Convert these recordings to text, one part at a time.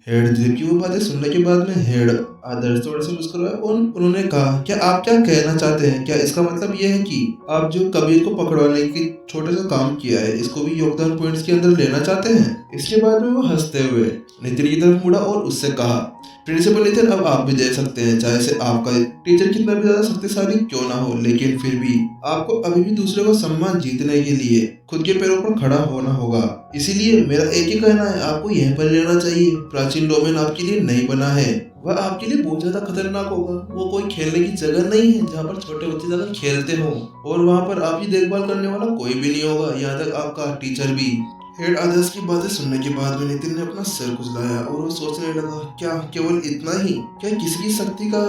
Head Dilip की वो बातें सुनने के बाद में हेड आदर्श थोड़े से मुस्कुराए और उन्होंने कहा, क्या आप क्या कहना चाहते हैं? क्या इसका मतलब ये है कि आप जो कबीर को पकड़वाने की छोटे सा काम किया है, इसको भी योगदान पॉइंट्स के अंदर लेना चाहते हैं? इसके बाद में वो हंसते हुए नितिन की तरफ मुड़ा और उससे कहा, प्रिंसिपल नितिन, अब आप भी दे सकते हैं, चाहे से आपका टीचर कितना भी ज्यादा शक्तिशाली क्यों ना हो, लेकिन फिर भी आपको अभी भी दूसरे का सम्मान जीतने के लिए खुद के पैरों पर खड़ा होना होगा। इसीलिए मेरा एक ही कहना है, आपको यहीं पर लेना चाहिए। प्राचीन डोमेन आपके लिए नहीं बना है, वह आपके लिए बहुत ज्यादा खतरनाक होगा। वो कोई खेलने की जगह नहीं है जहाँ पर छोटे बच्चे ज्यादा खेलते हो, और वहाँ पर आपकी देखभाल करने वाला कोई भी नहीं होगा, यहाँ तक आपका टीचर भी। हेड आदर्श की बातें सुनने के बाद में नितिन ने अपना सर खुजलाया और वो सोचने लगा, क्या केवल इतना ही? क्या किसी की शक्ति का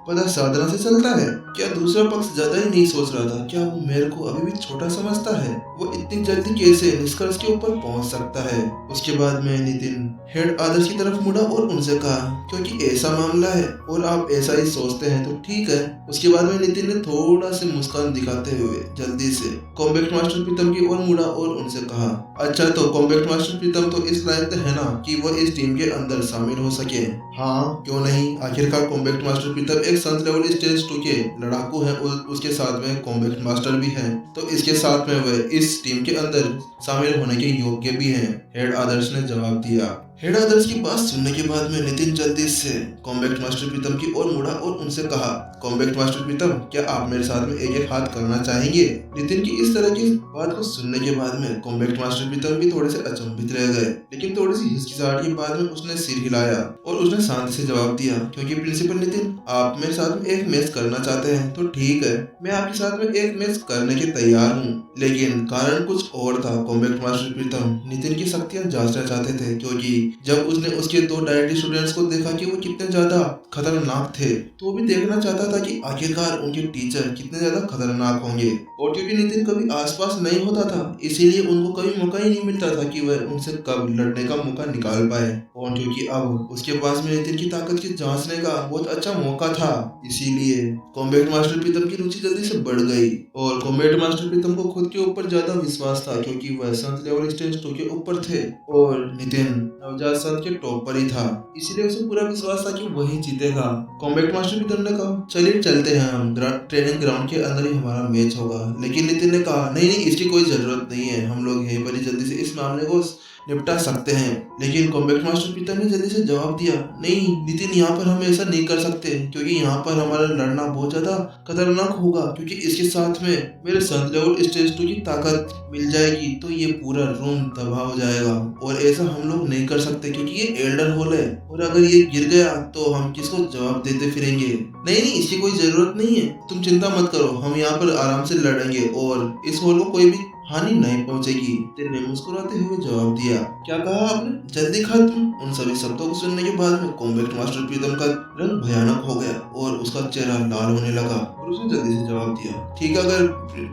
पता साधना से चलता है? क्या दूसरा पक्ष ज्यादा ही नहीं सोच रहा था? क्या वो मेरे को अभी भी छोटा समझता है? वो इतनी जल्दी कैसे निष्कर्ष के ऊपर पहुंच सकता है? उसके बाद में नितिन हेड आदर्श की तरफ मुड़ा और उनसे कहा, क्योंकि ऐसा मामला है और आप ऐसा ही सोचते हैं तो ठीक है। उसके बाद में नितिन ने थोड़ा से मुस्कान दिखाते हुए जल्दी से कॉम्बैक्ट मास्टर प्रीतम की ओर मुड़ा और उनसे कहा, अच्छा तो कॉम्बैक्ट मास्टर प्रीतम तो इस लायक है ना कि वो इस टीम के अंदर शामिल हो सके? हाँ, क्यों नहीं। आखिरकार कॉम्बैक्ट मास्टर प्रीतम एक संत लेवल स्टेज 2 के लड़ाकू है और उसके साथ में कॉम्बैक्ट मास्टर भी है, तो इसके साथ में वह इस टीम के अंदर शामिल होने के योग्य भी हैं। हेड आदर्श ने जवाब दिया। हेड आदर्श की बात सुनने के बाद में नितिन जल्दी से कॉम्बैक्ट मास्टर प्रीतम की ओर मुड़ा और उनसे कहा, कॉम्बैक्ट मास्टर प्रीतम, क्या आप मेरे साथ में एक एक हाथ करना चाहेंगे? नितिन की इस तरह की बात को सुनने के बाद में कॉम्बैक्ट मास्टर प्रीतम भी थोड़े से अचंभित रह गए, लेकिन थोड़ी सी हिचकिचाहट के बाद में उसने सिर हिलाया और उसने शांति से जवाब दिया, क्योंकि प्रिंसिपल नितिन, आप मेरे साथ में एक मैच करना चाहते हैं तो ठीक है, मैं आपके साथ में एक मैच करने के तैयार हूँ, लेकिन कारण कुछ और था। कॉम्बैक्ट मास्टर प्रीतम नितिन की शक्तियां जांचना चाहते थे, क्योंकि जब उसने उसके दो डायरेक्ट स्टूडेंट्स को देखा कि वो कितने ज्यादा खतरनाक थे, तो वो भी देखना चाहता था कि आखिरकार उनके टीचर कितने ज्यादा खतरनाक होंगे। और क्योंकि नितिन कभी आसपास नहीं होता था, इसीलिए उनको कभी मौका ही नहीं मिलता था कि वह उनसे कब लड़ने का मौका निकाल पाए। और क्योंकि अब उसके पास में नितिन की ताकत की जांचने का बहुत अच्छा मौका था, इसीलिए कॉम्बैक्ट मास्टर प्रीतम की रुचि जल्दी से बढ़ गई। और कॉम्बैक्ट मास्टर प्रीतम को खुद के ऊपर ज्यादा विश्वास था, क्योंकि वह संत लेवल स्टेज 2 के ऊपर थे और नितिन नवजात संत के टॉप पर ही था, इसीलिए उसे पूरा विश्वास था कि वही जीतेगा। कॉम्बैक्ट मास्टर प्रीतम ने कहा, चलिए चलते हैं, हम ट्रेनिंग ग्राउंड के अंदर ही हमारा मैच होगा। लेकिन नितिन ने कहा, नहीं नहीं, इसकी कोई जरूरत नहीं है, हम लोग यहीं पर ही जल्दी से इस मामले को निपटा सकते हैं। लेकिन कॉम्बैक्ट मास्टर प्रीतम ने जल्दी से जवाब दिया, नहीं नितिन, यहाँ पर हम ऐसा नहीं कर सकते, क्योंकि यहाँ पर हमारा लड़ना बहुत ज्यादा खतरनाक होगा, क्योंकि इसके साथ में मेरे संत लेवल स्टेज 2 की ताकत मिल जाएगी तो ये पूरा रूम तबाह हो जाएगा, और ऐसा हम लोग नहीं कर सकते, क्योंकि ये एल्डर हॉल है, और अगर ये गिर गया तो हम किसको जवाब देते फिरेंगे। नहीं नहीं, इसकी कोई जरूरत नहीं है, तुम चिंता मत करो, हम यहाँ पर आराम से लड़ेंगे और इस हॉल को कोई भी हानि नहीं पहुंचेगी। तेने मुस्कुराते हुए जवाब दिया, क्या कहा आपने? जल्दी खत्म। उन सभी शब्दों को सुनने के बाद में कॉम्बैक्ट मास्टर प्रीतम का रंग भयानक हो गया और उसका चेहरा लाल होने लगा, और उसने जल्दी से जवाब दिया, ठीक है, अगर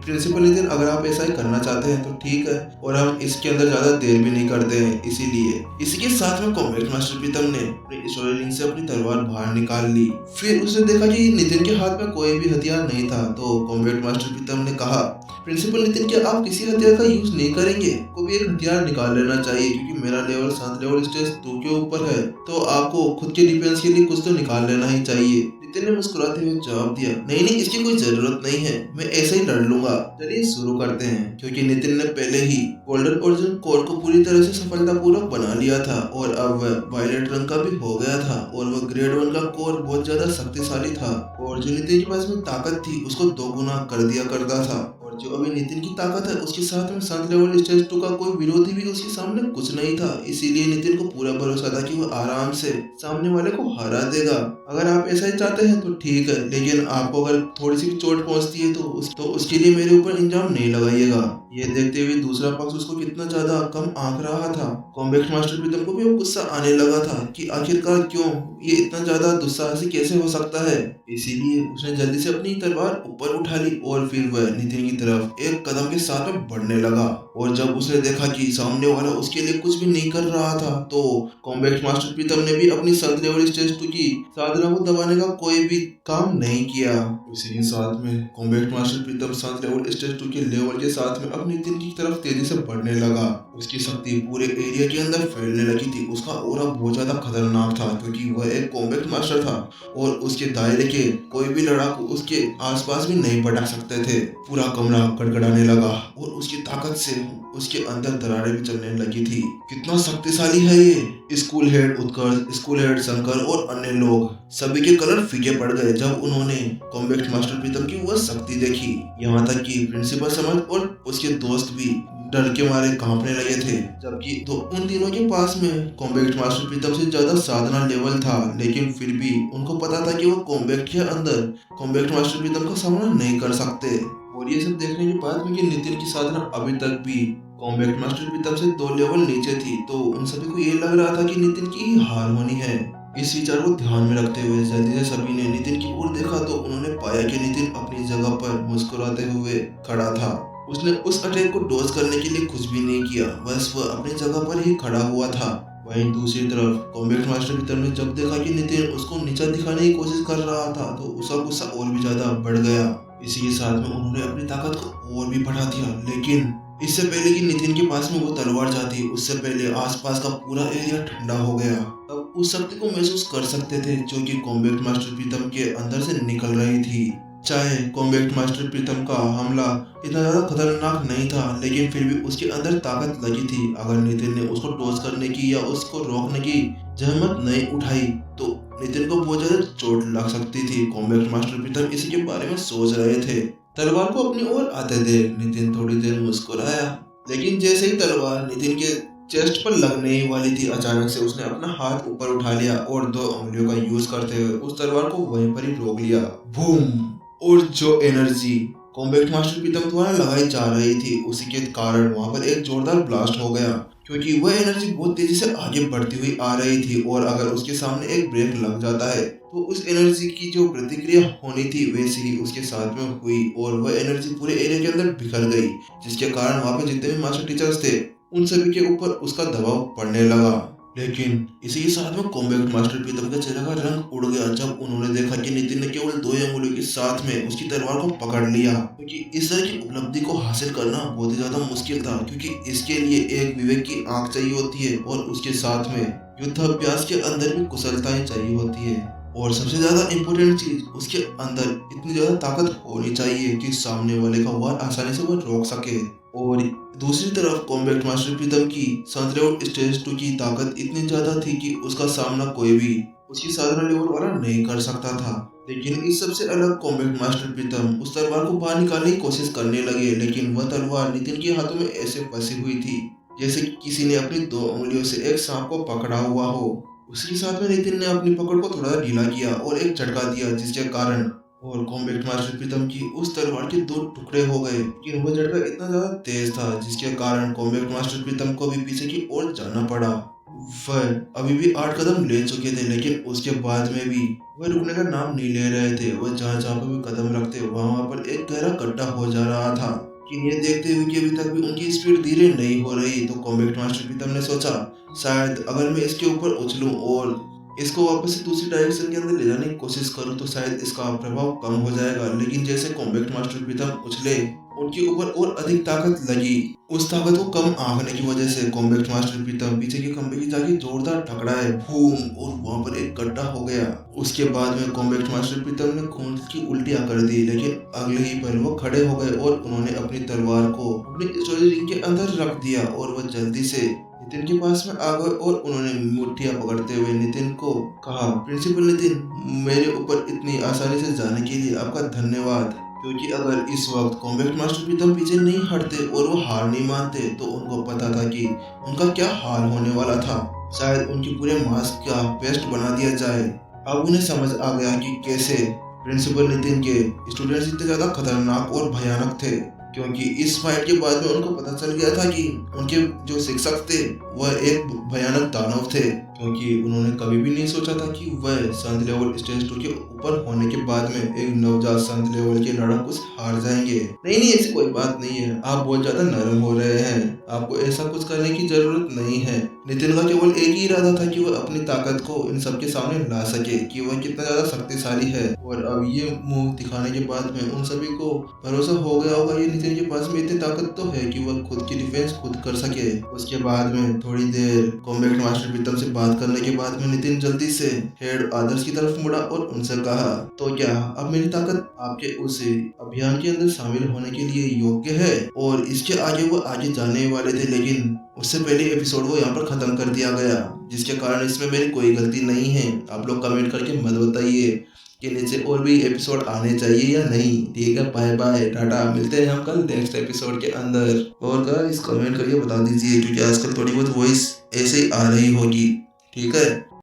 प्रिंसिपल नितिन, अगर आप ऐसा ही करना चाहते हैं तो ठीक है, और हम इसके अंदर ज्यादा देर भी नहीं करते हैं। इसीलिए इसी के साथ में कॉम्बैक्ट मास्टर प्रीतम ने अपनी स्टोरी से अपनी तलवार बाहर निकाल ली। फिर उसने देखा कि नितिन के हाथ में कोई भी हथियार नहीं था, तो कॉम्बैक्ट मास्टर प्रीतम ने कहा, प्रिंसिपल नितिन, क्या आप किसी हथियार का यूज नहीं करेंगे? को भी एक हथियार निकाल लेना चाहिए, क्योंकि मेरा लेवल 7 लेवल स्टेज 2 के ऊपर है, तो आपको खुद के डिफेंस के लिए कुछ तो निकाल लेना ही चाहिए। नितिन ने मुस्कुराते हुए जवाब दिया, नहीं नहीं, इसकी कोई जरूरत नहीं है, मैं ऐसे ही लड़ लूंगा। चलिए शुरू करते हैं। क्योंकि नितिन ने पहले ही गोल्डन ओरिजिन कोर को पूरी तरह से सफलतापूर्वक बना लिया था, और अब वह वायलेट रंग का भी हो गया था, और वह ग्रेड 1 का कोर बहुत ज्यादा शक्तिशाली था, और जो नितिन के पास में ताकत थी उसको 2 गुना कर दिया करता था। और जो अभी नितिन की ताकत है, उसके साथ में 7 लेवल स्टेज 2 का कोई विरोधी भी उसके सामने कुछ नहीं था, इसीलिए नितिन को पूरा भरोसा था कि वो आराम से सामने वाले को हरा देगा। अगर आप ऐसा ही चाहते हैं तो ठीक है, लेकिन आपको अगर थोड़ी सी भी चोट पहुंचती है तो उसके लिए मेरे ऊपर इल्जाम नहीं लगाइएगा। ये देखते हुए दूसरा पक्ष उसको कितना ज्यादा कम आंक रहा था। कॉम्बैक्ट मास्टर प्रीतम को भी वो गुस्सा आने लगा था कि आखिरकार क्यों ये इतना ज्यादा दुस्साहसी कैसे हो सकता है। इसीलिए उसने जल्दी से अपनी तलवार ऊपर उठा ली और फिर वह नितिन की तरफ एक कदम के साथ में बढ़ने लगा। और जब उसने देखा कि सामने वाला उसके लिए कुछ भी नहीं कर रहा था, तो कॉम्बैट मास्टर प्रीतम ने भी अपनी 7 लेवल स्टेज 2 की साधना को दबाने का कोई भी काम नहीं किया। इसी के साथ में कॉम्बैट मास्टर प्रीतम 7 लेवल स्टेज 2 के लेवल के साथ में अपनी नितिन की तरफ तेजी से बढ़ने लगा। उसकी शक्ति पूरे एरिया के अंदर फैलने लगी थी। उसका ऑरा बहुत ज्यादा खतरनाक था क्योंकि वह एक कॉम्बैट मास्टर था और उसके दायरे के कोई भी लड़ाकू उसके आसपास भी नहीं पटक सकते थे। पूरा कमरा गड़गड़ाने लगा और उसकी ताकत से उसके अंदर दरारें भी चलने लगी थी। कितना शक्तिशाली है ये। स्कूल हेड उत्कर्ष, स्कूल हेड शंकर और अन्य लोग सभी के कलर फीके पड़ गए जब उन्होंने कॉम्बैट मास्टर प्रीतम की वह शक्ति देखी। यहाँ तक कि प्रिंसिपल समझ और उसके दोस्त भी डर के मारे कांपने लगे थे। जबकि तो उन तीनों के पास में कॉम्बैट मास्टर प्रीतम से ज्यादा साधना लेवल था, लेकिन फिर भी उनको पता था कि वो कॉम्बैट के अंदर कॉम्बैट मास्टर प्रीतम का सामना नहीं कर सकते। और ये सब देखने के बाद में कि नितिन की साधना अभी तक भी कॉम्बैट मास्टर प्रीतम से 2 लेवल नीचे थी, तो उन सभी को ये लग रहा था कि नितिन की ही हार होनी है। इस विचार को ध्यान में रखते हुए जल्दी से सभी ने नितिन की ओर देखा तो उन्होंने पाया कि नितिन अपनी जगह पर मुस्कुराते हुए खड़ा था। उसने उस अटैक को डॉज करने के लिए कुछ भी नहीं किया, बस वह अपनी जगह पर ही खड़ा हुआ था। वहीं दूसरी तरफ कॉम्बैट मास्टर प्रीतम ने जब देखा कि नितिन उसको नीचा दिखाने की कोशिश कर रहा था, तो उसका गुस्सा और भी ज्यादा बढ़ गया। इसी के साथ में उन्होंने अपनी ताकत को और भी बढ़ा दिया, लेकिन इससे पहले कि नितिन के पास में वो तलवार जाती, उससे पहले आसपास का पूरा एरिया ठंडा हो गया। अब उस शक्ति को महसूस कर सकते थे जो कि कॉम्बैट मास्टर प्रीतम के अंदर से निकल रही थी। चाहे कॉम्बैट मास्टर प्रीतम का हमला इतना ज्यादा खतरनाक नहीं था, लेकिन फिर भी उसके अंदर ताकत लगी थी। अगर नितिन ने उसको डॉज करने की या उसको रोकने की जहमत नहीं उठाई तो नितिन को बहुत ज्यादा चोट लग सकती थी। कॉम्बैट मास्टर प्रीतम इसी के बारे में सोच रहे थे। तलवार को अपनी ओर आते देख नितिन थोड़ी देर मुस्कुराया, लेकिन जैसे ही तलवार नितिन के चेस्ट पर लगने ही वाली थी, अचानक से उसने अपना हाथ ऊपर उठा लिया और 2 उंगलियों का यूज करते हुए उस तलवार को वहीं पर ही रोक लिया। बूम! और जो एनर्जी कॉम्बैट मास्टर प्रीतम द्वारा लगाई जा रही थी, उसी के कारण वहां पर एक जोरदार ब्लास्ट हो गया, क्योंकि वह एनर्जी बहुत तेजी से आगे बढ़ती हुई आ रही थी और अगर उसके सामने एक ब्रेक लग जाता है तो उस एनर्जी की जो प्रतिक्रिया होनी थी वैसे ही उसके साथ में हुई और वह एनर्जी पूरे एरिया के अंदर बिखर गई, जिसके कारण वहां पे जितने भी मास्टर टीचर्स थे उन सभी के ऊपर उसका दबाव पड़ने लगा। लेकिन इसी के साथ में कॉम्बैट मास्टर प्रीतम के चेहरे का रंग उड़ गया जब उन्होंने देखा कि नितिन ने केवल 2 अंगुलियों के साथ में उसकी तलवार को पकड़ लिया, क्योंकि इस तरह की उपलब्धि को हासिल करना बहुत ही ज्यादा मुश्किल था, क्योंकि इसके लिए एक विवेक की आंख चाहिए होती है और उसके साथ में युद्धाभ्यास के अंदर भी कुशलता ही चाहिए होती है। और सबसे ज्यादा इम्पोर्टेंट चीज, उसके अंदर इतनी ज्यादा ताकत होनी चाहिए कि सामने वाले का वार आसानी से वह रोक सके। और दूसरी तरफ कॉम्बैट मास्टर प्रीतम की संतरेउड स्टेज 2 की ताकत इतनी ज्यादा थी कि उसका सामना कोई भी उसकी साधारण लेवल वाला नहीं कर सकता था। लेकिन इस सबसे अलग कॉम्बैट मास्टर प्रीतम उस तलवार को बाहर निकालने की कोशिश करने लगे, लेकिन वह तलवार नितिन के हाथों में ऐसे फंसी हुई थी जैसे किसी ने अपनी 2 उंगलियों से एक सांप को पकड़ा हुआ हो। उसी साथ में नितिन ने अपनी पकड़ को थोड़ा ढीला किया और एक झटका दिया, जिसके कारण और कॉम्बैट मास्टर प्रीतम की उस तलवार के 2 टुकड़े हो गए। लेकिन वह झटका इतना ज्यादा तेज था जिसके कारण कॉम्बैट मास्टर प्रीतम को भी पीछे की ओर जाना पड़ा। वह अभी भी 8 कदम ले चुके थे, लेकिन उसके बाद में भी वह रुकने का नाम नहीं ले रहे थे। वह जहाँ जहाँ पर भी कदम रखते वहां पर एक गहरा गड्ढा हो जा रहा था। लेकिन ये देखते हुए कि अभी तक भी उनकी स्पीड धीरे नहीं हो रही, तो कॉम्बैट मास्टर प्रीतम ने सोचा शायद अगर मैं इसके ऊपर उछलूं और इसको वापस से दूसरी डायरेक्शन के अंदर ले जाने की कोशिश करूं तो शायद इसका प्रभाव कम हो जाएगा। लेकिन जैसे कॉम्बैट मास्टर प्रीतम उछले उनके ऊपर और अधिक ताकत लगी। उस ताकत को कम आंकने की वजह से कॉम्बैट मास्टर प्रीतम पीछे के खंभे की जाके जोरदार टकराए, बूम, और वहां पर एक गड्ढा हो गया। उसके बाद में कॉम्बैट मास्टर प्रीतम ने खून की उल्टियां कर दी, लेकिन अगले ही पल वो खड़े हो गए और उन्होंने अपनी तलवार को अपनी स्टोरेज रिंग के अंदर रख दिया और वह जल्दी से नितिन के पास में आ गए और उन्होंने मुट्ठियां पकड़ते हुए नितिन को कहा, प्रिंसिपल नितिन, मेरे ऊपर इतनी आसानी से जाने के लिए आपका धन्यवाद। क्योंकि अगर इस वक्त कॉम्बैट मास्टर प्रीतम पीछे नहीं हटते और वो हार नहीं मानते तो उनको पता था कि उनका क्या हाल होने वाला था। शायद उनके पूरे मास्क का पेस्ट बना दिया जाए। अब उन्हें समझ आ गया कि कैसे प्रिंसिपल नितिन के स्टूडेंट्स इतने ज्यादा खतरनाक और भयानक थे, क्योंकि इस फाइट के बाद में उनको पता चल गया था कि उनके जो शिक्षक थे वह एक भयानक दानव थे। क्योंकि उन्होंने कभी भी नहीं सोचा था कि वह संत लेवल स्टेज 2 के ऊपर होने के बाद में एक नवजात संत लेवल के लड़ाकू से हार जाएंगे। नहीं नहीं, ऐसी कोई बात नहीं है, आप बहुत ज्यादा नरम हो रहे हैं, आपको ऐसा कुछ करने की जरूरत नहीं है। नितिन का केवल एक ही इरादा था कि वह अपनी ताकत को इन सबके सामने ला सके कि वह कितना ज्यादा शक्तिशाली है। और अब ये मुंह दिखाने के बाद में उन सभी को भरोसा हो गया होगा ये नितिन के पास में इतनी ताकत तो है कि वह खुद की डिफेंस खुद कर सके। उसके बाद में थोड़ी देर कॉम्बैट मास्टर प्रीतम से बात करने के बाद में नितिन जल्दी से हेड आदर्श की तरफ मुड़ा और उनसे कहा, तो क्या अब मेरी ताकत आपके उस अभियान के अंदर शामिल होने के लिए योग्य है? और इसके आगे वो आगे जाने वाले थे, लेकिन उससे पहले एपिसोड को यहाँ पर खत्म कर दिया गया, जिसके कारण इसमें मेरी कोई गलती नहीं है। आप लोग कमेंट करके मत बताइए कि नीचे और भी एपिसोड आने चाहिए या नहीं। ठीक है, बाय बाय, टाटा, मिलते हैं हम कल नेक्स्ट एपिसोड के अंदर। और गाइस कमेंट करके बता दीजिए, क्योंकि आजकल थोड़ी बहुत वॉइस ऐसे ही आ रही होगी। ठीक है।